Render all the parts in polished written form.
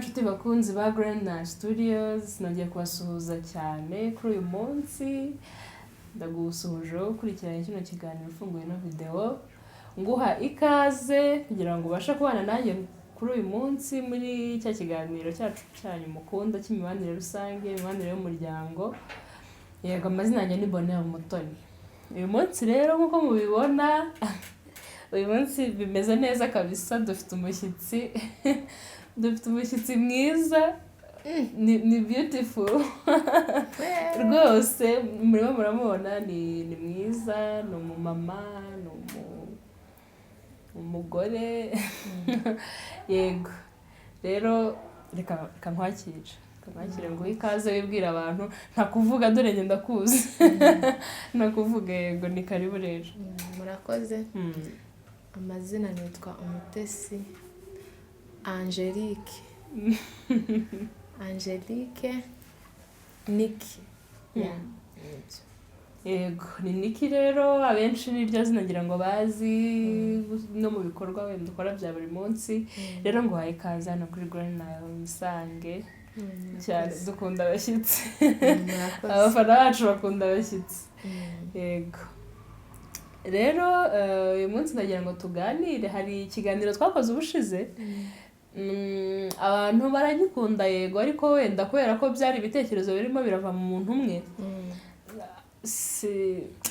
nshuti bakunzi ba Green Studios, nagiye kubasuhuza cyane kuri uyu munsi. Ndagusuhuje kurikirana kino kiganiro ufunguye no video. Nguha ikaze kugira ngo ubashe kubana nanjye kuri uyu munsi muri cya kiganiro cyacu cyanyu mukunda cy'imibanire rusange, imibanire y'umuryango. Yego, amazina yanjye ni Bonheur Mutoni. Uyu munsi rero nkuko mubibona, uyu munsi bimeze neza kabisa, dufite umushyitsi. Dufite umushyitsi mwiza, ni beautiful. Rwose murimo muramubona, ni mwiza, ni umumama, ni umugore. Yego, rero reka nkwakire ngo ikaze wibwira abantu, nta kuvuga dore ngenda kuzi. Nta kuvuga, yego, ni karibu rero. Murakoze. Amazina nitwa Umutesi Angelique. Niki. Yego, ni Niki rero, abenshi niryo zina ngira ngo bazi no mu bikorwa wenda ukora bya buri munsi. Rero ngo haye ikaze hano kuri Green Musange. Cyane dukunda abashyitsi. Abafana bacu bakunda abashyitsi. Yego. Rero uyu munsi ndagira ngo tuganire, hari ikiganiro twakoze ubushize. Abantu baragikunda, yego, ariko wenda kubera ko byari ibitekerezo birimo birava mu muntu umwe.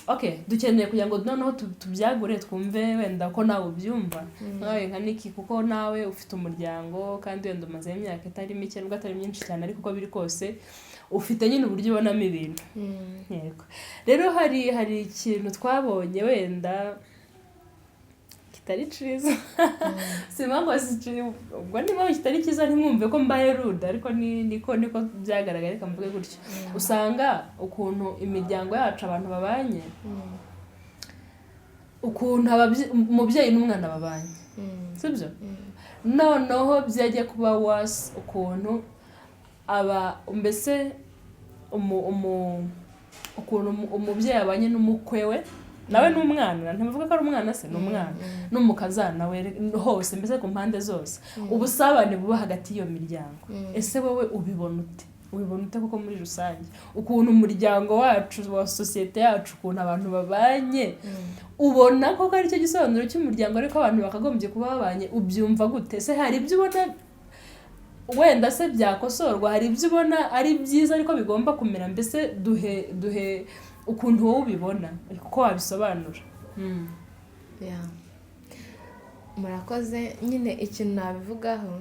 Okay, dukeneye kugira ngo noneho tubyagure twumve wenda ko nawe ubyumva. Nawe nka Niki, kuko nawe ufite umuryango kandi wenda umaze imyaka itari mike nubwo atari myinshi cyane, ariko uko biri kose ufite nyine uburyo ubonamo ibintu. Yego. Rero hari ikintu twabonye wenda kitari cyiza. Simango ubwo niba kitari cyiza ntimwumve ko mbaye rude, ariko niko byagaragaye, reka mvuge gutyo. Usanga ukuntu imiryango yacu abantu babanye, ukuntu umubyeyi n'umwana babanye, sibyo? Noneho byagiye kuba wasi ukuntu mbese ukuntu umubyeyi abanye n'umukwe we, nawe n'umwana, ntibavuga ko ari umwana se, n'umwana n'umukazana we, hose mbese ku mpande zose ubusabane buba hagati y'iyo miryango. Ese wowe ubibona ute kuko muri rusange ukuntu umuryango wacu wa sosiyete yacu, ukuntu abantu babanye, ubona ko ari cyo gisobanuro cy'umuryango, ariko abantu bakagombye kuba babanye, ubyumva gute? Se hari ibyo ubona wenda se byakosorwa, hari ibyo ubona ari byiza ariko bigomba kumera, mbese duhe ukuntu wowe ubibona, uko wabisobanura. Murakoze. Nyine ikintu nabivugaho,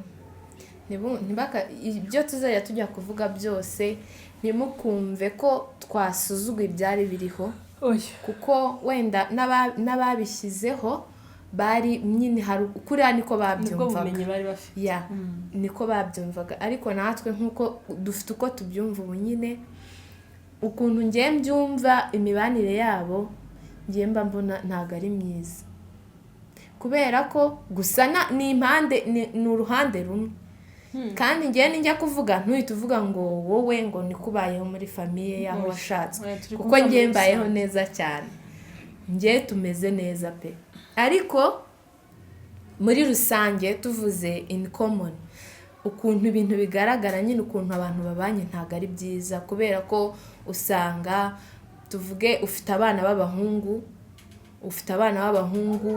ibyo tuzajya tujya kuvuga byose ntimukumve ko twasuzuguye ibyari biriho, kuko wenda n'ababishyizeho bari nyine hari kuriya niko babyumvaga, niko babyumvaga, ariko natwe nk'uko dufite uko tubyumva ubu, nyine ukuntu ngiye mbyumva imibanire yabo, ngiye mba mbona ntabwo ari myiza, kubera ko gusa ni uruhande rumwe. Kandi ngiye njya kuvuga, ntuhite uvuga ngo wowe ngo nikubayeho muri famiye yaho washatse, kuko ngiye mbayeho neza cyane, ngiye tumeze neza pe. Ariko muri rusange tuvuze in common, ukuntu ibintu bigaragara, nyine ukuntu abantu babanye ntabwo ari byiza, kubera ko usanga tuvuge ufite abana b'abahungu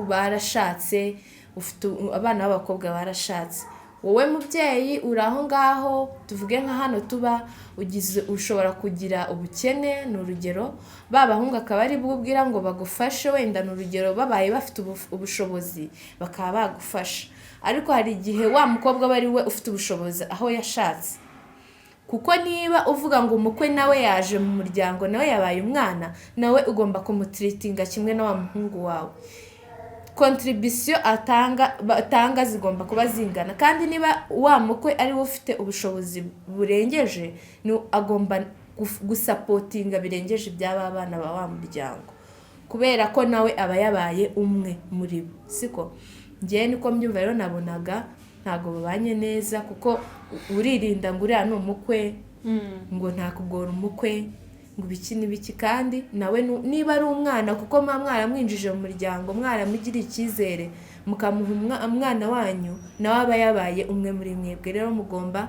barashatse, ufite abana b'abakobwa barashatse, wowe mubyeyi uri aho ngaho, tuvuge nka hano tuba ushobora kugira ubukene, ni urugero, babahungu akaba ari bubwira ngo bagufashe, wenda ni urugero babaye bafite ubushobozi bakaba bagufasha, ariko hari igihe wa mukobwa aba ari we ufite ubushobozi aho yashatse, kuko niba uvuga ngo umukwe nawe yaje mu muryango, nawe yabaye umwana, nawe ugomba kumutreatinga kimwe na wa muhungu wawe. Contribution atanga zigomba kuba zingana, kandi niba wa mukwe ari we ufite ubushobozi burengeje, agomba gusapotinga birengeje iby'aba bana ba wa muryango, kubera ko nawe aba yabaye umwe muri bo, siko? Ngiye niko mbyumva rero, nabonaga ntago babanye neza, kuko uririnda ngo uriya ni umukwe, ngo ntakugora umukwe, ngo ibiki n'ibiki, kandi nawe niba ari umwana kuko mwaramwinjije mu muryango mwaramugiriye icyizere mukamuha umwana wanyu nawe aba yabaye umwe muri mwebwe, rero mugomba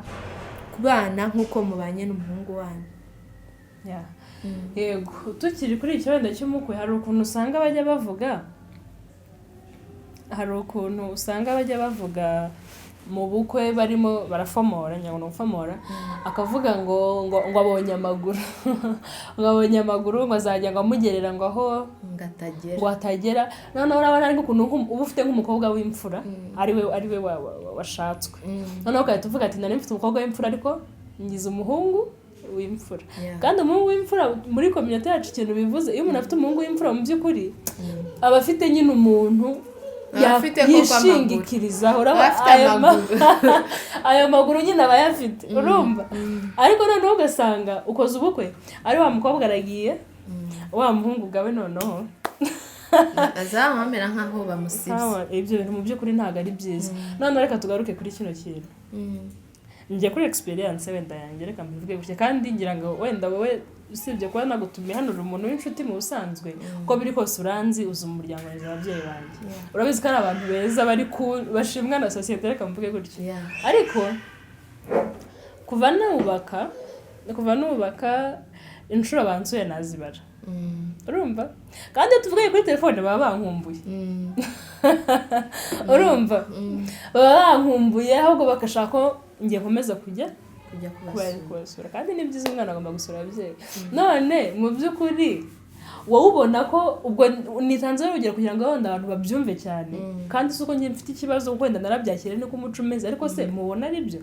kubana nk'uko mubanye n'umuhungu wanyu. Yego, tukiri kuri icyo wenda cy'umukwe, hari ukuntu usanga bajya bavuga mu bukwe barimo barafomora, nyabona gufomora, akavuga ngo abonye amaguru ngo abonye amaguru, ngo azajya ngo amugerera ngo aho ngo atagera. Noneho urabona ari ukuntu uba ufite nk'umukobwa w'imfura ari we washatswe, noneho ukahita uvuga ati nari mfite umukobwa w'imfura ariko ngize umuhungu w'imfura. Kandi umuhungu w'imfura muri community yacu ikintu bivuze, iyo umuntu afite umuhungu w'imfura mu by'ukuri aba afite nyine umuntu yishingikirizaho, ayo maguru nyine aba yafite, urumva. Ariko noneho ugasanga ukoze ubukwe ari wa mukobwa aragiye, wa muhungu gawe noneho azamamera nkaho bamusibye. Ibyo bintu mu by'ukuri ntabwo ari byiza. None reka tugaruke kuri kino kintu. Njye kuri experience wenda yanjye reka mbivuge gutya, kandi ngira ngo wenda wowe usibye kuba nagutumiye hano uri umuntu w'inshuti mu busanzwe, uko biri kose uranzi uzi umuryango wawe ababyeyi banjye, urabizi ko ari abantu beza bashimwa na societe, reka mvuge gutya. Ariko kuva nubaka inshuro bansuye nazibara, urumva. Kandi tuvuge kuri telefone baba bankumbuye, urumva, baba bankumbuye ahubwo bakashaka ko ngiye nkomeza kujya kubasura. Kandi ni byiza umwana agomba gusura ababyeyi. None mu by'ukuri wowe ubona ko ubwo nitanze urugero kugira ngo wenda abantu babyumve cyane, kandi suko ngiye mfite ikibazo wenda narabyakira niko umuco umeze, ariko se mubona ari byo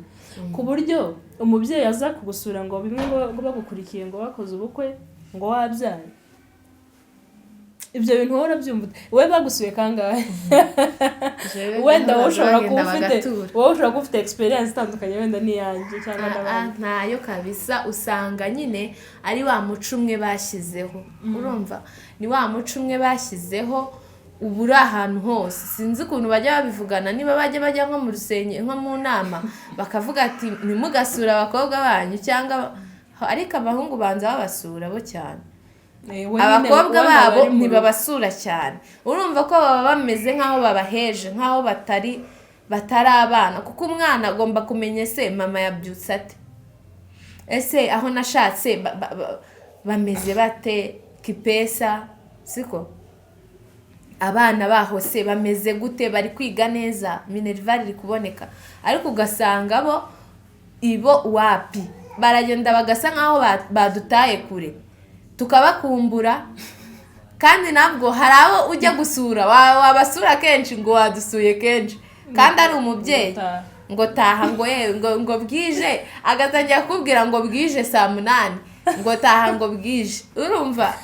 ku buryo umubyeyi aza kugusura ngo bimwe ngo bagukurikiye ngo bakoze ubukwe ngo wabyaye? Ibyo bintu wowe urabyumva? Wowe bagusuye kangahe? Wenda wowe ushobora kuba ufite experience itandukanye wenda n'iyanjye cyangwa n'abandi. Ntayo kabisa, usanga nyine ari wa muco umwe bashyizeho, urumva, ni wa muco umwe bashyizeho uburi ahantu hose. Sinzi ukuntu bajya babivugana, niba bajya nko mu rusenge nko mu nama bakavuga ati ntimugasura abakobwa banyu, cyangwa ariko abahungu banza babasura bo cyane, abakobwa babo ntibabasura cyane. Urumva ko baba bameze nk'aho babaheje, nk'aho batari abana, kuko umwana agomba kumenya ese mama yabyutse ate, ese aho nashatse bameze bate, kipesa siko, abana baho se bameze gute, bari kwiga neza, minerval iri kuboneka. Ariko ugasanga ibo wapi baragenda bagasa nk'aho badutaye kure, tukabakumbura. Kandi nabwo hari abo ujya gusura wabasura kenshi ngo wadusuye kenshi, kandi ari umubyeyi ngo taha ngo bwije, agatangira kubwira ngo bwije 8 ngo taha ngo bwije, urumva.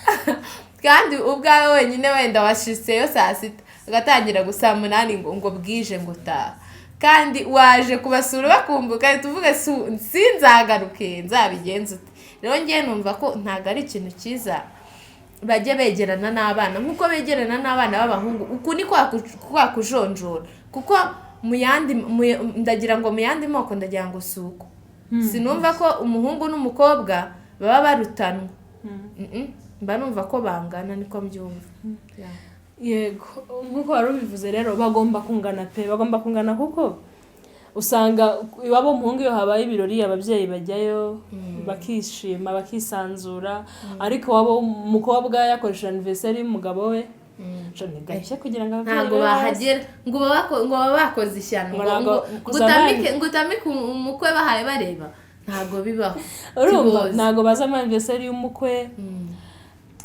Kandi ubwawe wenyine wenda washitseyo 6 agatangira gusa 8 ngo bwije ngo taha, kandi waje kubasura bakumbuka tuvuge sinzagaruke nzabigenza. Rero ngiye numva ko ntago ari ikintu cyiza bajye begerana n'abana nkuko begerana n'abana b'abahungu. Uku ni kwa kujonjora, kuko ndagira ngo mu yandi moko ndagira ngo suko sinumva ko umuhungu n'umukobwa baba barutanwa. Mba numva ko bangana, niko mbyumva. Yego, nkuko wari ubivuze rero bagomba kungana pe, bagomba kungana, kuko usanga iwabo umuhungu iyo habaye ibirori ababyeyi bajyayo bakishima bakisanzura, ariko wabo umukobwa yakoresha anniversary y'umugabo we gake kugira ngo ntago bahagera ngo bakoze ishyano ngo utamike umukwe bahaye bareba, ntago bibaho. Urumva ntago baza mu anniversary y'umukwe,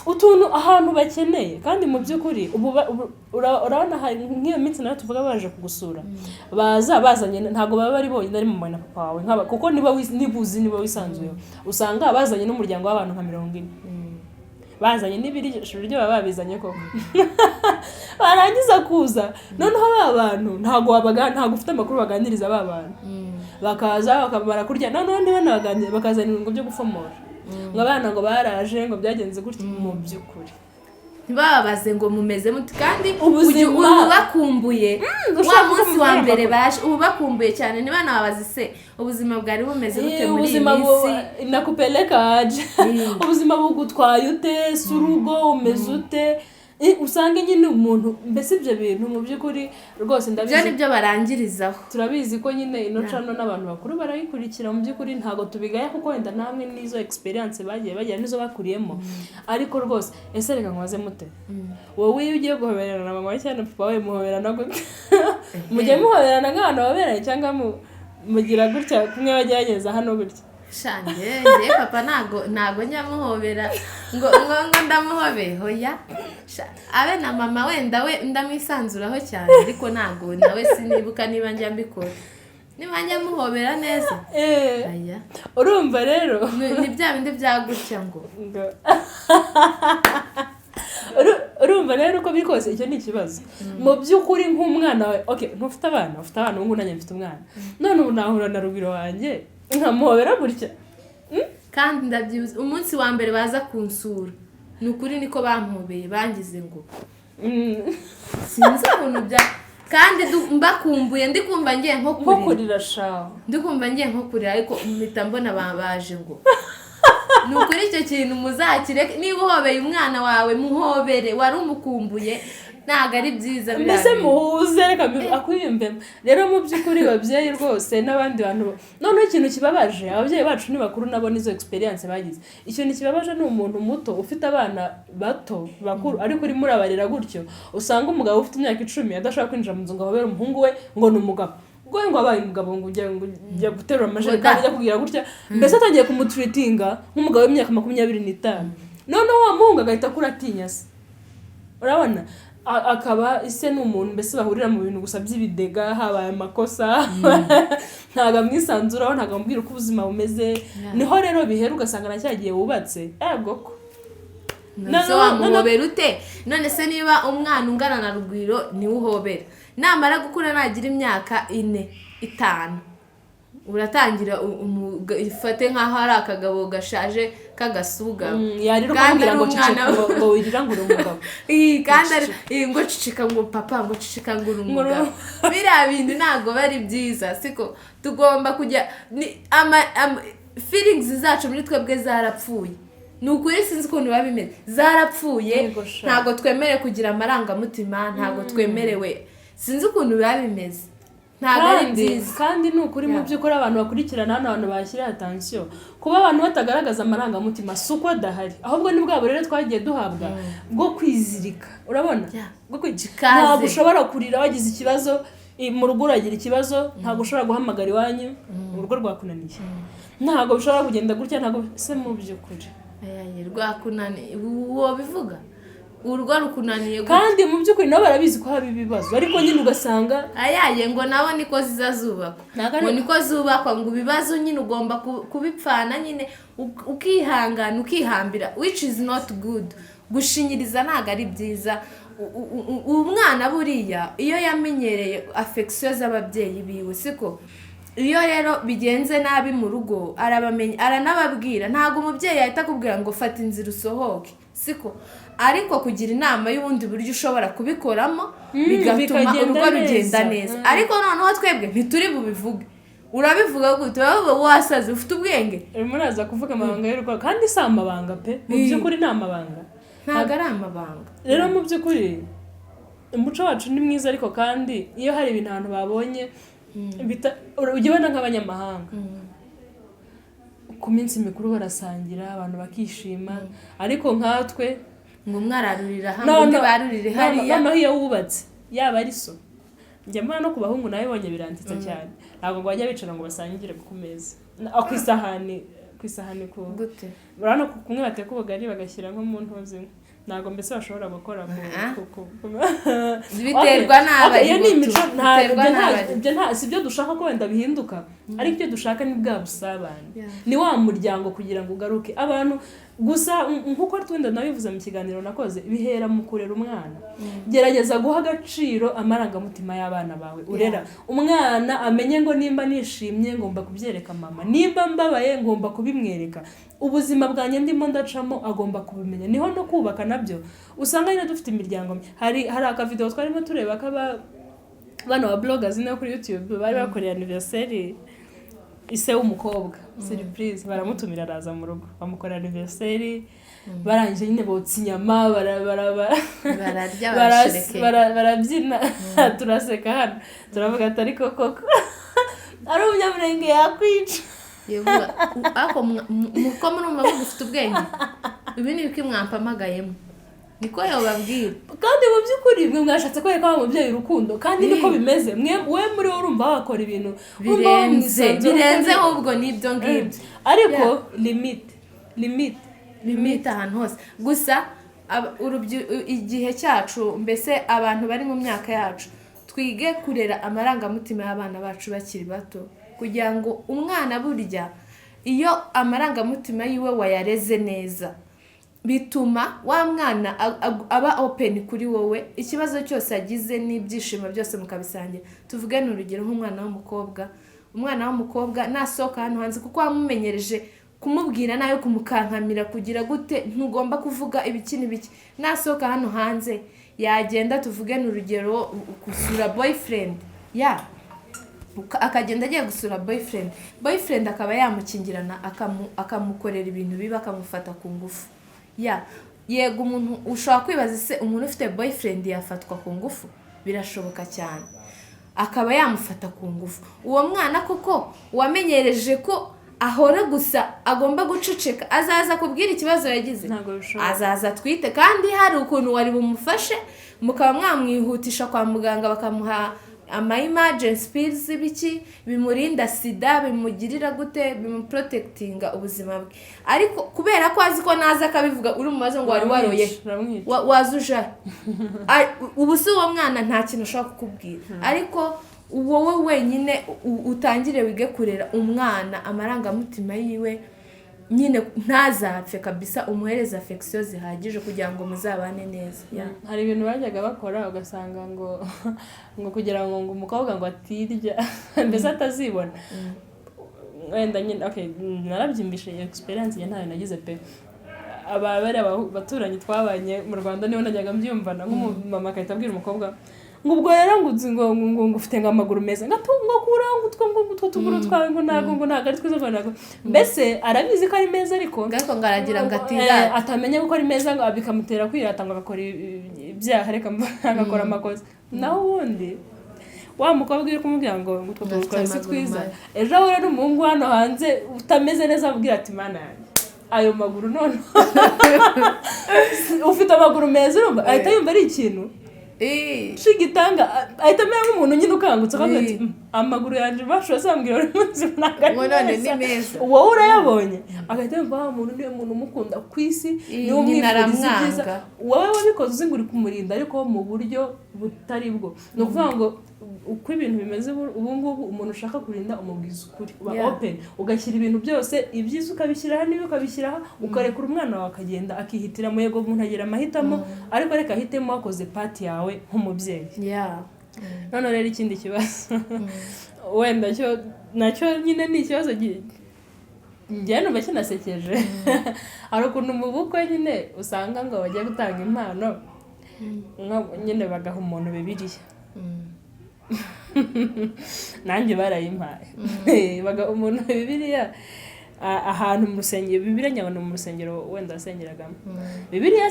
utuntu ahantu bakeneye. Kandi mu by'ukuri urabona nk'iyo minsi nayo tuvuga baje kugusura, bazanye ntago baba bari bonyine ari mu mwana papa wawe nk'aba, kuko niba wisanzuye usanga bazanye n'umuryango w'abantu nka 40, bazanye n'ibiryo baba babizanye koko. Barangiza kuza noneho aba bantu ntago ufite amakuru baganiriza aba bantu, bakaza bakamara kurya noneho niba nabaganira bakazana ibintu byo gufomora ngo abana ngo baraje ngo byagenze gutya. Mu by'ukuri ntibababaze ngo mumeze muti kandi ubuzima ubu bakumbuye wa munsi wa mbere baje ubu bakumbuye cyane niba nababaze se ubuzima bwari bumeze gute muri iyi minsi nakupeleka aje ubuzima bugutwaye ute surugo umeze ute usanga nyine umuntu mbese ibyo bintu mu by'ukuri rwose ndabizi byo nibyo barangirizaho turabizi ko nyine ino cano n'abantu bakuru barayikurikira mu by'ukuri ntago tubigaya kuko wenda namwe n'izo experience bagira nizo bakuriyemo ariko rwose ese reka nkubaze mute wowe iyo ugiye guhoberana na mama cyane papa wawe muhoberana gute mujye muhoberana nk'abantu baberanye cyangwa mugira gutya kumwe bagerageza hano gutya shange papa nago nyamuhobera ngo ndamuhobe hoya abe na mama wenda we ndamwisanzuraho cyane ariko nago nawe sinibuka niba njya mbikora niba nyamuhobera neza aya urumva rero ni bya bindi byagutya ngo urumva rero uko biri kose icyo ni ikibazo mu by'ukuri nk'umwana wawe okay ntufite abana ubu nanjye mfite umwana none ubu nahura na rugwiro wanjye nkamuhobera gutya kandi ndabyibuze umunsi wa mbere baza kunsura ni ukuri niko bampobeye bangize ngo sinzi ukuntu bya kandi mbakumbuye ndikumva ngiye nko kurira shaho ndikumva ngiye nko kurira ariko mpita mbona baje ngo ni ukuri icyo kintu muzakireke niba uhobeye umwana wawe muhobere wari umukumbuye ntabwo ari byiza mbese muhuze reka akwiyumvemo rero mu by'ukuri babyeyi rwose n'abandi bantu noneho ikintu kibabaje ababyeyi bacu ni bakuru nabo n'izo experience bagize ikintu kibabaje ni umuntu muto ufite abana bato bakuru ariko urimo urabarera gutyo usanga umugabo ufite imyaka 10 adashaka kwinjira mu nzu ngo ahobere umuhungu we ngo ni umugabo ngo abaye umugabo ngo ujya guterura amajerekani ajya kugira gutya mbese atangiye kumutreatinga nk'umugabo w'imyaka 25 noneho wa muhungu agahita akuratinya se urabona akaba ise n'umuntu mbese bahurira mu bintu gusa by'ibidega habaye amakosa ntago amwisanzuraho ntago amubwira uko ubuzima bumeze niho rero bihera ugasanga nacyagiye wubatse goko none wamuhobera ute none se niba umwana ungana na rugwiro niwe uhobera namara gukura nagira imyaka 4-5 uratangira ifate nk'aho ari akagabo gashaje kagasuga kandi ari umwana ngo wirira ngo umugabo kandi ngo cicika ngo papa ngo cicika ngo umugabo biriya bintu ntago bari byiza siko tugomba kujya feelings zacu muri twebwe zarapfuye ni ukuri sinzi ukuntu biba bimeze zarapfuye ntago twemerewe kugira amarangamutima ntago twemerewe sinzi ukuntu biba bimeze ntago ari byiza kandi ni ukuri mu by'ukuri abantu bakurikirana hano abantu bashyira attention kuba abantu batagaragaza amarangamutima suko adahari ahubwo ni bwabo rero twagiye duhabwa bwo kwizirika urabona bwo kwicika ntabwo ushobora kurira wagize ikibazo mu rugo uragira ikibazo ntabwo ushobora guhamagara iwanyu urugo rwakunaniye ntabwo ushobora kugenda gutya ntabwo se mu by'ukuri rwakunaniye uwo bivuga urugo rukunaniye kandi mu by'ukuri nabo barabizi ko haba ibibazo ariko nyine ugasanga ngo nabo niko zizazubakwa ngo niko zubakwa ngo ibibazo nyine ugomba kubipfana nyine ukihangana ukihambira which is not good gushinyiriza ntabwo ari byiza umwana buriya iyo yamenyereye affection z'ababyeyi biwe siko iyo rero bigenze nabi mu rugo aranababwira ntabwo umubyeyi ahita akubwira ngo fata inzira usohoke siko ariko kugira inama y'ubundi buryo ushobora kubikoramo bigatuma urugo rugenda neza ariko noneho twebwe ntituri bubivuge urabivuga gute wowe wasaze ufite ubwenge muraza kuvuga amabanga y'urugo kandi si amabanga pe mu by'ukuri ni amabanga ntabwo ari amabanga rero mu by'ukuri umuco wacu ni mwiza ariko kandi iyo hari ibintu abantu babonye ujya ubona nk'abanyamahanga ku minsi mikuru barasangira abantu bakishima ariko nkatwe ngo umwararurira hamwe undi barurire hariya noneho iyo wubatse yaba ari so njya mbona no ku bahungu nawe bonye biranditse cyane ntabwo ngo bajya bicara ngo basangire ku meza ku isahani gute urabona kumwe bateka ubugari bagashyira nko mu ntozi ntabwo mbese bashobora gukora biterwa n'abari si byo dushaka ko wenda bihinduka ariko ibyo dushaka ni bwa busabane ni wa muryango kugira ngo ugaruke abantu gusa nk'uko twenda nabivuze mu kiganiro nakoze bihera mu kurera umwana gerageza guha agaciro amarangamutima y'abana bawe urera umwana amenye ngo nimba nishimye ngomba kubyereka mama nimba mbabaye ngomba kubimwereka ubuzima bwanjye ndimo ndacamo agomba kubimenya niho no kubaka nabyo usanga nyine dufite imiryango hari akavideo twarimo tureba bano ba bloggers no kuri YouTube bari bakoreye anniversary ise w'umukobwa surprise baramutumira araza mu rugo bamukorera anniversary barangije nyine botsa inyama barabyina turaseka hano turavuga ati ariko koko ari umunyamurenge yakwica ako muko murumva ko mufite ubwenge ibi ni biki mwampamagayemo niko yababwira kandi mu by'ukuri mwe mwashatse kwereka ababyeyi urukundo kandi niko bimeze we muri wo urumva wakora ibintu birenze ahubwo nibyo ngibyo ariko limit ahantu hose gusa igihe cyacu mbese abantu bari mu myaka yacu twige kurera amarangamutima y'abana bacu bakiri bato kugira ngo umwana burya iyo amarangamutima yiwe wayareze neza bituma wa mwana aba open kuri wowe ikibazo cyose agize n'ibyishimo byose mukabisangira tuvuge n'urugero nk'umwana w'umukobwa nasohoka hano hanze kuko wamumenyereje kumubwira nayo kumukankamira kugira gute ntugomba kuvuga ibiki n'ibiki nasohoka hano hanze yagenda tuvuge n'urugero gusura boyfriend akagenda agiye gusura boyfriend akaba yamukingirana akamukorera ibintu bibi akamufata ku ngufu yego umuntu ushobora kwibaza se umuntu ufite boyfriend yafatwa ku ngufu birashoboka cyane akaba yamufata ku ngufu uwo mwana koko wamenyereje ko ahora gusa agomba guceceka azaza kubwira ikibazo yagize azaza twite kandi hari ukuntu wari bumufashe mukaba mwamwihutisha kwa muganga bakamuha emergency pills biki bimurinda sida bimugirira gute bimuprotectinga ubuzima bwe ariko kubera ko azi ko naza akabivuga uri mumaze ngo wari waroye wazuja ubu si uwo mwana nta kintu ushaka kukubwira ariko wowe wenyine utangire wige kurera umwana amarangamutima yiwe nyine ntazapfe kabisa umuhereza affection zihagije kugira ngo muzabane neza hari ibintu bajyaga bakora ugasanga ngo kugira ngo umukobwa ngo atirya mbese atazibona wenda nyine narabyimbishe experience ntayo nagize pe abaturanyi twabanye mu Rwanda niho najyaga mbyumvana nk'umumama akahita abwira umukobwa ngo ubwo rero ngo ufite amaguru meza ngatungo kuranga utwo tuguru twawe ngo ntago ari twiza ngo ntago mbese arabizi ko ari meza ariko ngaragira ngo atira atamenya ko ari meza ngo bikamutera kwirata ngo agakora ibyaha reka agakora amakosa naho ubundi wa mukobwa uri kumubwira ngo utwo tuguru twawe si twiza ejo ahura n'umuhungu hano hanze utameze neza abwira ati mana yanjye ayo maguru none ufite amaguru meza urumva ahita yumva ari ikintu shigitanga ahita amera nk'umuntu nyine ukangutse akavuga ati amaguru yanjye bashobora sambwira buri munsi none ni meza wowe urayabonye agahita yumva umuntu niwe muntu umukunda ku isi niwo mwifuriza ibyiza wowe wabikoze uzi ngo uri kumurinda ariko mu buryo butari bwo ni ukuvuga ngo uko ibintu bimeze ubu ngubu umuntu ushaka kurinda umubwiza ukuri uba open ugashyira ibintu byose ibyiza ukabishyiraho n'ibi ukabishyiraho ukarekura umwana wawe akagenda akihitira mu yego umuntu agira amahitamo ariko reka ahitemo wakoze pati yawe nk'umubyeyi none rero ikindi kibazo wenda nacyo nyine ni ikibazo njyewe numva kinasekeje hari ukuntu mu bukwe nyine usanga ngo bagiye gutanga impano nyine bagaha umuntu Bibiriya nanjye barayimpaye baga umuntu Bibiriya ahantu mu rusengero Bibiriya nyabona mu rusengero wenda asengeragamo Bibiriya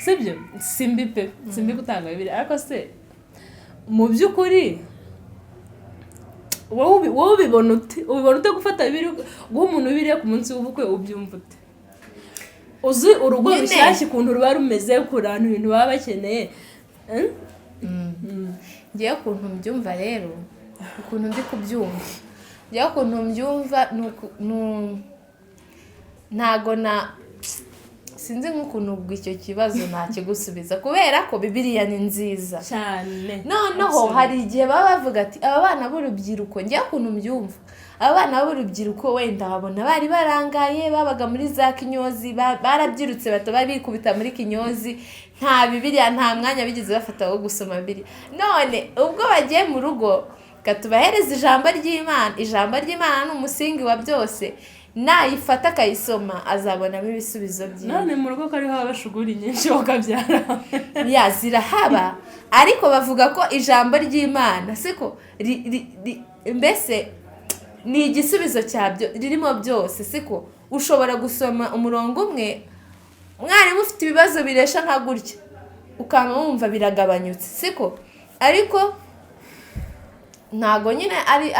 sibyo simbi pe simbi gutanga Bibiriya ariko se mu by'ukuri wowe ubibona ute gufata Bibiriya guha umuntu Bibiriya ku munsi w'ubukwe ubyumva ute uzi urugo rushyashya ukuntu ruba rumeze kurantu ibintu baba bakeneye ngiye ukuntu mbyumva rero ukuntu ndi kubyumva ngiye ukuntu mbyumva ntago sinzi nk'ukuntu ubwo icyo kibazo ntakigusubiza kubera ko Bibiriya ni nziza cyane noneho hari igihe baba bavuga ati aba bana b'urubyiruko ngiye ukuntu mbyumva aba bana b'urubyiruko wenda babona bari barangaye babaga muri za kinyozi barabyirutse bataba bikubita muri kinyozi nta Bibiriya nta mwanya bigeze bafata wo gusoma Bibiriya none ubwo bagiye mu rugo katubahereza ijambo ry'Imana ni umusingi wa byose nayifata akayisoma azabonamo ibisubizo byinshi. none mu rugo ko ariho haba shuguri nyinshi bakabyara zirahaba ariko bavuga ko ijambo ry'Imana siko mbese ni igisubizo cyabyo ririmo byose siko ushobora gusoma umurongo umwe mwarimu ufite ibibazo biresha nka gutya ukaba wumva biragabanyutse siko ariko ntago nyine ari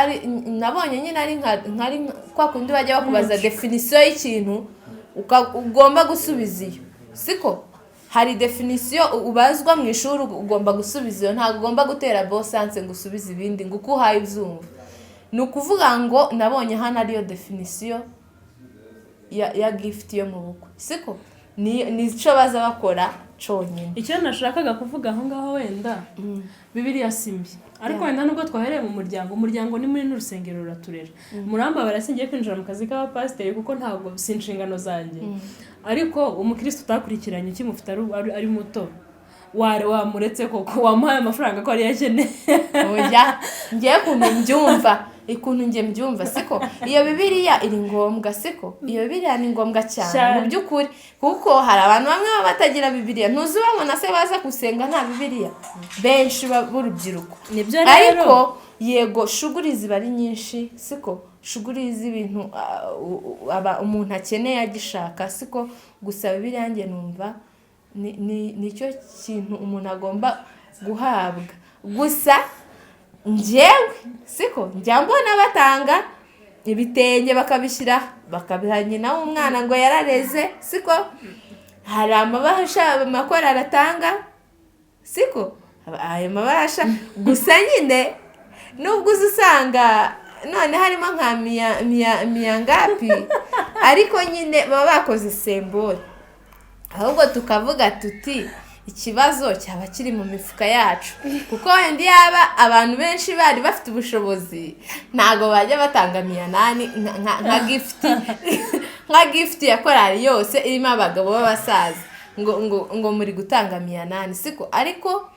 nabonye nyine ari kwa kundi bajya bakubaza definition y'ikintu ugomba gusubiza iyo siko hari definition ubazwa mu ishuri ugomba gusubiza iyo ntago ugomba gutera bosanse ngo usubize ibindi ngo uko uhaye ibyumva ni ukuvuga ngo nabonye hano ariyo definition ya gift yo mu bukwe siko ni cyo baza bakora cyonyine. Icyo nashakaga kuvuga aho ngaho wenda Bibiriya simbi ariko wenda nubwo twahereye mu umuryango ni muri n'urusengero ruraturera muramba barasingiye kwinjira mu kazi k'abapasiteri kuko ntabwo si inshingano zanjye ariko umukristo utakurikiranye ukimufite ari muto wamuretse koko wamuhaye amafaranga ko ari yakeneye oya ngiye kumbyumva ikuntu ngiye mbyumva siko iyo Bibiriya iri ngombwa siko iyo Bibiriya ni ngombwa cyane mu by'ukuri kuko hari abantu bamwe batagira Bibiriya ntuzubabona se baza gusenga nta Bibiriya benshi b'urubyiruko nibyo rero ariko yego shuguri ziba ari nyinshi siko shuguri z'ibintu umuntu akeneye agishaka siko gusa Bibiriya nge numva nicyo kintu umuntu agomba guhabwa gusa njyewe siko njya mbona batanga ibitenge bakabishyira bakabiha nyina w'umwana ngo yarareze siko hari amabahasha amakora aratanga siko ayo mabahasha gusa nyine nubwo usanga none harimo nka miya ngapi ariko nyine baba bakoze sembole ahubwo tukavuga tuti ikibazo cyaba kiri mu mifuka yacu kuko wenda yaba abantu benshi bari bafite ubushobozi ntago bajya batanga 800 nka gift ya korali yose irimo abagabo b'abasaza ngo muri gutanga 800 siko ariko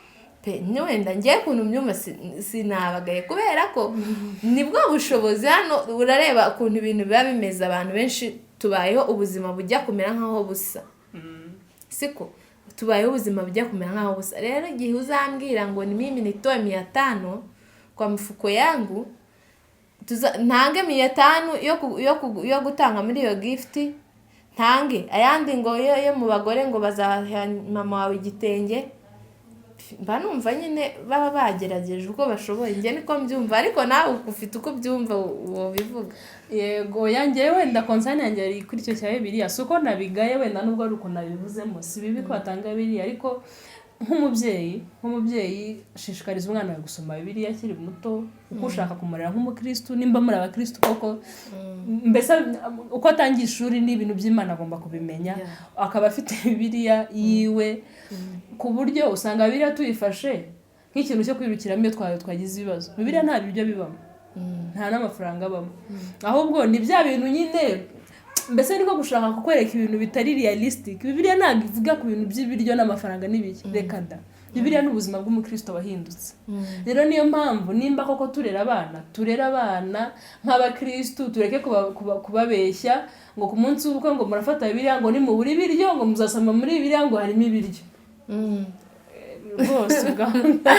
pe wenda ngiye kuntu myumva sinabagaye kubera ko nibwo bushobozi hano urareba ukuntu ibintu biba bimeze abantu benshi tubayeho ubuzima bujya kumera nkaho busa siko tubayeho ubuzima bujya kumera nkaho busa rero igihe uzambwira ngo ni mimi nitoe 500 kwa mfuko yangu ntange 500 yo gutanga muri iyo gift ntange ayandi ngo yo mu bagore ngo bazaha mama wawe igitenge mba numva nyine baba bagerageje uko bashoboye nge niko mbyumva ariko nawe ufite uko byumva uwo bivuga yego yanjye wenda konsani yanjye ari kuri cyo cya Bibiriya suko nabigaye wenda nubwo ari uko nabivuzemo si bibi ko atanga Bibiriya ariko nk'umubyeyi ashishikariza umwana we gusoma Bibiriya akiri muto uko ushaka kumurera nk'umukristo nimba muri abakristo koko mbese uko atangiye ishuri n'ibintu by'Imana agomba kubimenya akaba afite Bibiriya yiwe ku buryo usanga Bibiriya tuyifashe nk'ikintu cyo kwirukiramo iyo twagize ibibazo Bibiriya nta biryo bibamo nta n'amafaranga abamo ahubwo ni bya bintu nyine mbese niko gushaka kukwereka ibintu bitari realistic Bibiriya ntabwo ivuga ku bintu by'ibiryo n'amafaranga n'ibiki reka da Bibiriya n'ubuzima bw'umukristo wahindutse rero niyo mpamvu nimba koko turera abana nk'abakristo tureke kubabeshya ngo ku munsi w'ubukwe ngo murafata Bibiriya ngo nimubura ibiryo ngo muzasoma muri Bibiriya ngo harimo ibiryo rwose ugahunda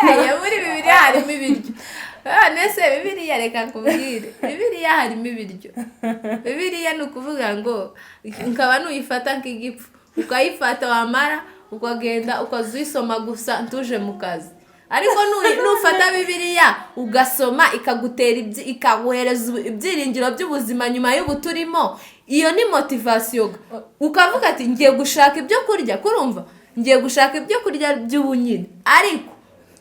aya muri Bibiriya harimo ibiryo nese Bibiriya reka kubwire Bibiriya harimo ibiryo Bibiriya ni ukuvuga ngo nkaba nuyifata nk'igipfu ukayifata wamara ukagenda ukazisoma gusa ntuje mu kazi ariko nufata Bibiriya ugasoma ikagutera ikaguhereza ibyiringiro by'ubuzima nyuma y'ubuturimo iyo ni motivation ukavuga ati ngiye gushaka ibyo kurya kurumva ngiye gushaka ibyo kurya by'ubunyine ariko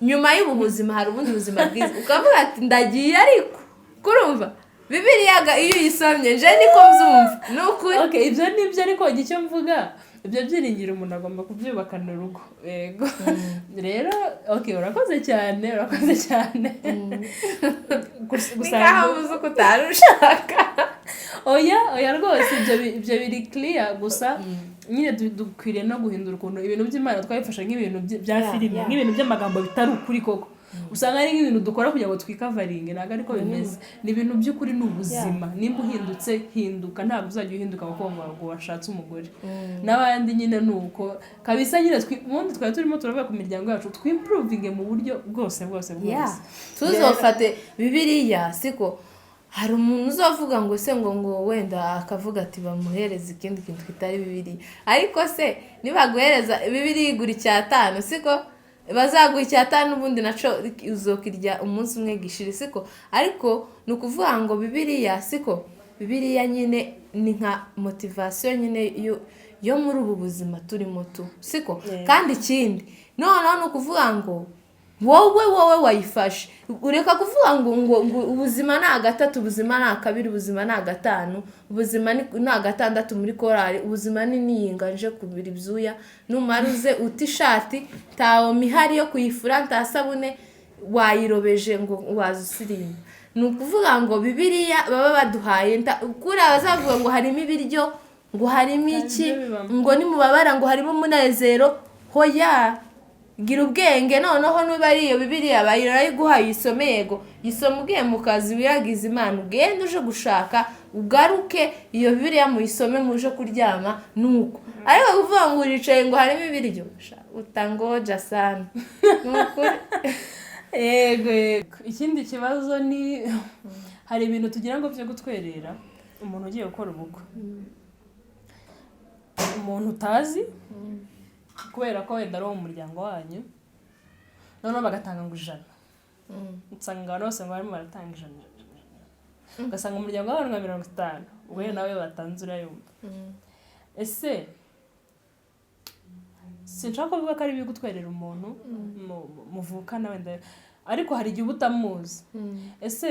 nyuma y'ubuzima hari ubundi buzima bwiza ukavuga ati ndagiye ariko kurumva Bibiriya iyo uyisomye je niko mbyumva nukuri okay ibyo nibyo ariko icyo mvuga ibyo byiringiro umuntu agomba kubyubakana urugo yego rero okay urakoze cyane gusa uzi ko utarushaka oya rwose ibyo biri clear gusa nyine dukwiriye no guhindura ukuntu ibintu by'Imana twabifasha nk'ibintu bya filime nk'ibintu by'amagambo bitari ukuri koko usanga ari nk'ibintu dukora kugira ngo twikavaringe ntabwo ariko bimeze ni ibintu by'ukuri ni ubuzima nimba uhindutse hinduka ntabwo uzajya uhinduka kuko ngo washatse umugore n'abandi nyine ni uko kabisa nyine ubundi twari turimo turavuga ku miryango yacu twimprovinge mu buryo bwose tuzofate Bibiriya siko hari umuntu uzavuga ngo se ngo wenda akavuga ati bamuhereza ikindi kintu kitari Bibiriya ariko se nibaguhereza Bibiriya igura 5 siko bazaguha 5 ubundi naco uzokirya umunsi umwe gishiri siko ariko nukuvuga ngo Bibiriya siko Bibiriya nyine ni nka motivation nyine yo muri ubu buzima turimo tu siko kandi ikindi noneho nukuvuga ngo wowe wayifashe ureka kuvuga ngo ubuzima ni 3 ubuzima ni 2 ubuzima ni 5 ubuzima ni 6 muri korali ubuzima ni niyinganje kubira ibyuya numaruze utishati tawo mihari yo kuyifura ntasabune wayirobeje ngo wazusiriye nukuvuga ngo Bibiriya baba baduhaye kuri abazavuga ngo harimo ibiryo ngo harimo iki ngo ni mubabara ngo harimo umunezero hoya gira ubwenge noneho niba ari iyo Bibiriya bayirayiguhaye isomeyego yisomubwiye mu kazi wiyagize Imana ugende uje gushaka ugaruke iyo Bibiriya muyisome muje kuryama nuko ariko kuvuga ngo uricaye ngo harimo ibiryo utangoja sana nuko yego ikindi kibazo ni hari ibintu tugira ngo byo gutwerera umuntu ugiye gukora ubukwe umuntu utazi kubera ko wenda ari mu muryango wanyu noneho bagatanga ngo 100 usanga abantu bose ngo barimo baratanga 100 ugasanga umuryango w'abantu nka 50 ubwo nawe batanze urayumva ese sinshaka kuvuga ko ari byo gutwerera umuntu muvukana wenda ariko hari igihe utamuzi ese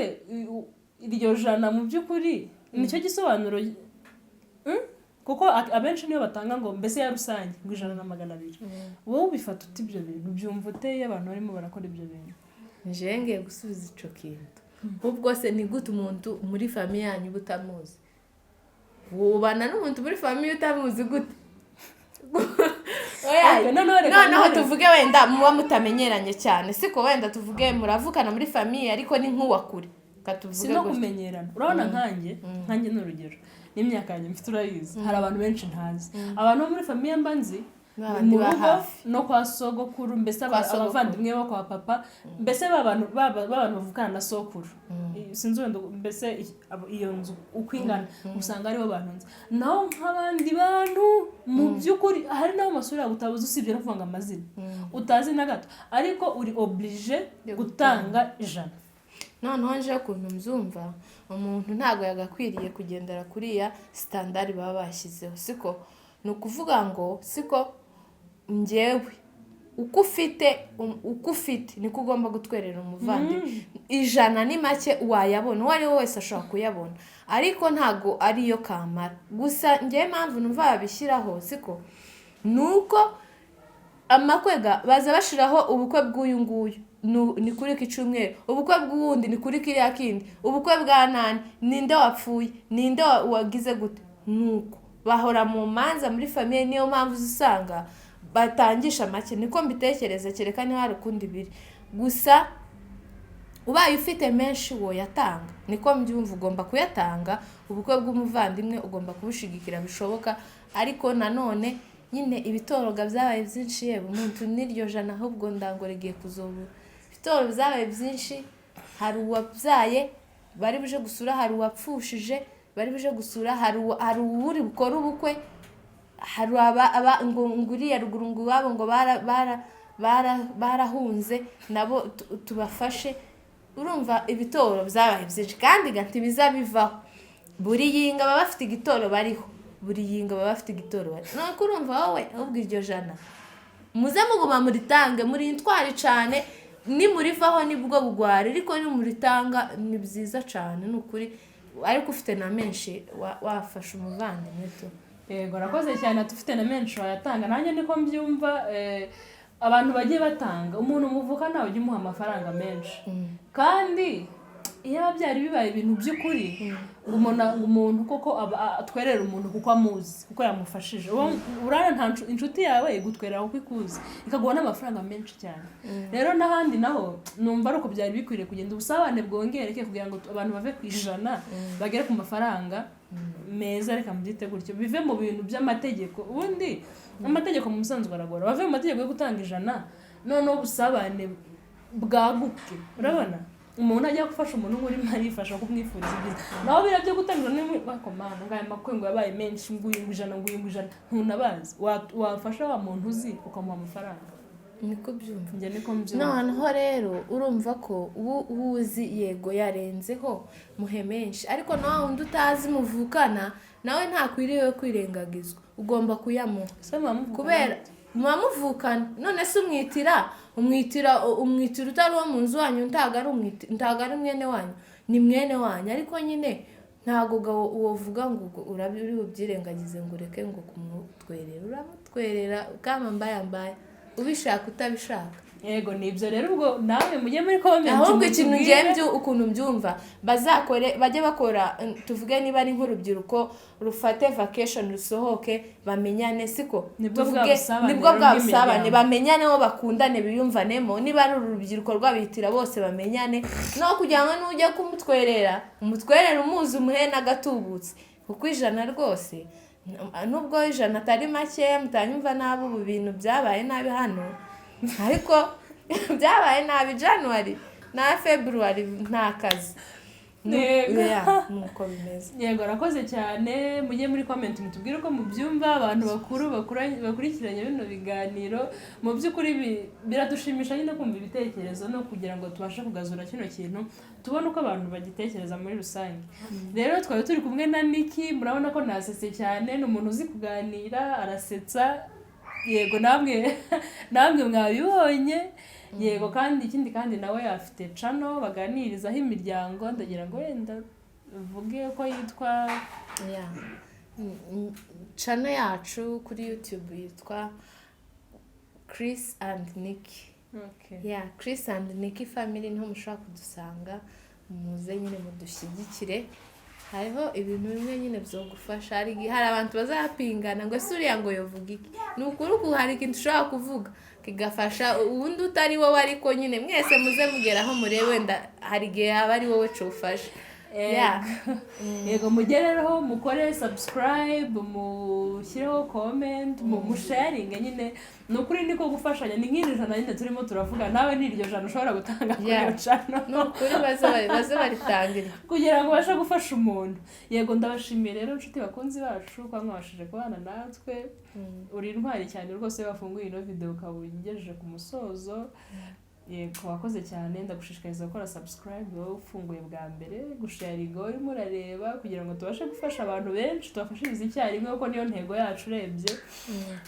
iryo 100 mu by'ukuri nicyo gisobanuro kuko abenshi niyo batanga ngo mbese ya rusange ngo 100 wowe ubifata uti ibyo bintu ubyumva uteye abantu barimo barakora ibyo bintu njenge gusubiza ico kintu ubwo se ni gute umuntu muri famille yanyu butamuzi ubana n'umuntu muri famille utamuzi gute noneho tuvuge wenda muba mutamenyeranye cyane siko wenda tuvuge muravukana muri famille ariko ni nk'uwakure katuvuge sino kumenyerana urabona nkanjye n'urugero n'imyaka yanjye mfite urayizi hari abantu benshi ntazi abantu bo muri famille mbanzi mu rugo no kwa sogokuru mbese abavandimwe bo kwa papa mbese babantu bavukana na sokuru sinzi wenda mbese iyo nzu ukwingana usanga aribo bantu nzi naho nk'abandi bantu mu by'ukuri hari naho masura utabuze usibye no kuvanga amazina utazi na gato ariko uri oblige gutanga 100 noneho nje ukuntu mzumva umuntu ntago yagakwiriye kugendera kuri ya standard baba bashyizeho siko nukuvuga ngo siko njyewe uko ufite niko ugomba gutwerera umuvandi 100 ni make wayabona uwo ari we wese ashobora kuyabona ariko ntago ariyo kamara gusa njye mpamvu numva babishyiraho siko nuko amakwega baza bashiraho ubukwe bw'uyu nguyu ni kuri kicumweru ubukwe bw'uwundi ni kuri kiriya kindi ubukwe bwa nani ninde wapfuye ninde wagize gute nuko bahora mu manza muri famille niyo mpamvu usanga batangisha make niko mbitekereza kereka ni hari kundi biri gusa ubaye ufite menshi wo yatanga niko mbyumva ugomba kuyatanga ubukwe bw'umuvandimwe ugomba kubushigikira bishoboka ariko nanone nyine ibitoroga byabaye byinshi yewe umuntu niryo 100 ahubwo ndangoregeye kuzobu ibitoro byabaye byinshi hari uwabyaye bari buje gusura hari uwapfushije bari buje gusura hari uri bukora ubukwe hari aba nguriya ruguru ngo babo ngo barahunze nabo tubafashe urumva ibitoro byabaye byinshi kandi gati bizabivaho buri yinga baba bafite igitoro bariho buri yinga baba bafite igitoro bari no kurumva wowe ahubwo iryo 100 muze muguma muri tange muri intwari cyane ni muri vaho nibwo bugwari ariko ni muri tanga ni byiza cyane nukuri ariko ufite na menshi wafasha umuvandimwe to yego rakoze cyane atufite na menshi wayatanga nanjye niko mbyumva abantu bagiye batanga umuntu muvuka nawe ujye umuha amafaranga menshi kandi iyo byari bibaye ibintu by'ukuri umuntu koko atwerera umuntu kuko amuzi kuko yamufashije urana nta inshuti yawe igutwerera kuko ikuzi ikaguha n'amafaranga menshi cyane rero n'ahandi naho numva ari uko byari bikwiriye kugenda ubusabane bwongereke kugira ngo abantu bave ku ijana bagere ku mafaranga meza reka mubyite gutyo bive mu bintu by'amategeko ubundi amategeko mu musanzwe aragora bave mu mategeko yo gutanga ijana noneho ubusabane bwaguke urabona umuntu ajya gufasha umuntu urimo arifasha kumwifuriza ibyiza naho bira byo gutanga bakomana ngaya makwengo yabaye menshi nguyingujana ntunabazi wafasha wa muntu uzi ukamuha amafaranga niko byumva njye niko mbyumva noneho rero urumva ko uzi yego yarenzeho muhe menshi ariko nawe undi utazi muvukana nawe ntakwiriye kwirengagizwa ugomba kuyamuha kubera muvukana none se umwitira utari uwo mu nzu wanyu ntago ari mwene wanyu ni mwene wanyu ariko nyine ntago uwovuga ngo uri bubyirengagize ngo ureke ngo kumutwerera uramutwerera kama mbayambaye ubishaka utabishaka yego nibyo rero ubwo nawe mujye muri comment ahubwo ikintu ngiye ukuntu mbyumva bajye bakora tuvuge niba ari nk'urubyiruko rufate vacation rusohoke bamenyane siko nibwo bwabusabane bamenyane aho bakundane biyumvanemo niba ari urubyiruko rwabitira bose bamenyane no kugira ngo nujya kumutwerera umuzi umuhe n'agatubutse kuko ijana rwose nubwo ijana atari make mutanyumva nabi ubu bintu byabaye nabi hano ariko byabaye nabi January na February nta kazi nuko bimeze yego rakoze cyane mujye muri comment mutubwire uko mubyumva abantu bakuru bakurikiranye bino biganiro mu by'ukuri biradushimisha nyine kumva ibitekerezo no kugira ngo tubashe kugazura kino kintu tubone uko abantu bagitekereza muri rusange rero twari turi kumwe na Niki murabona ko nasetse cyane ni umuntu uzi kuganira arasetsa yego namwe mwabibonye yego kandi ikindi kandi nawe afite channel baganirizaho imiryango ndagira ngo wenda uvuge ko yitwa channel yacu kuri YouTube yitwa Chris and Niki Chris and Niki family niho mushobora kudusanga muze nyine mudushyigikire hariho ibintu bimwe nyine byo gufasha hari abantu bazapingana ngo suriya ngo yovuga iki nukuri ko hari ikintu ushobora kuvuga kigafasha ubundi utari wowe ariko nyine mwese muze mugeraho murebe wenda hari igihe aba ari wowe cufasha yego mugerereho mukore subscribe mushyireho comment musharinge nyine nukuri niko gufashanya ni nk'iri jana nyine turimo turavuga nawe n'iryo jana ushobora gutanga kuri iyo channel nukuri baze baritangira kugira ngo bashe gufasha umuntu yego ndabashimiye rero inshuti bakunzi bacu kwa mwabashije kubana natwe uri intwari cyane rwose bafunguye ino video ukaba ugejeje ku musozo yego wakoze cyane ndagushishikariza gukora subscribe wowe ufunguye bwa mbere gusharinga urimo urareba kugira ngo tubashe gufasha abantu benshi tubafashirize icyarimwe kuko niyo ntego yacu urebye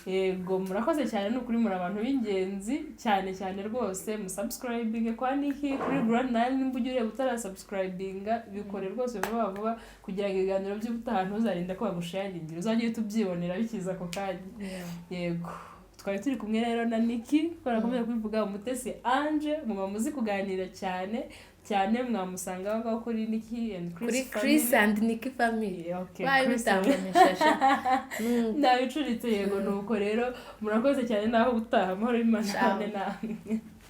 yego murakoze cyane n'ukuri muri abantu b'ingenzi cyane rwose musubscribinge kwa Niki kuri Grand Nile nimba ujye ureba utarasubscribinga bikore rwose vuba kugira ngo ibiganiro by'ubutaha ntuzarinde ko bagusharingira uzajye tubyibonera bikiza ako kanya yego twari turi kumwe rero na Niki twarakomeza kubivuga umutesi Ange muma muzi kuganira cyane mwamusanga aho kuri Niki and Chris and Niki family bayi bitambamishasha ndabicuritse yego nuko rero murakoze cyane naho utaha amahoro y'Imana namwe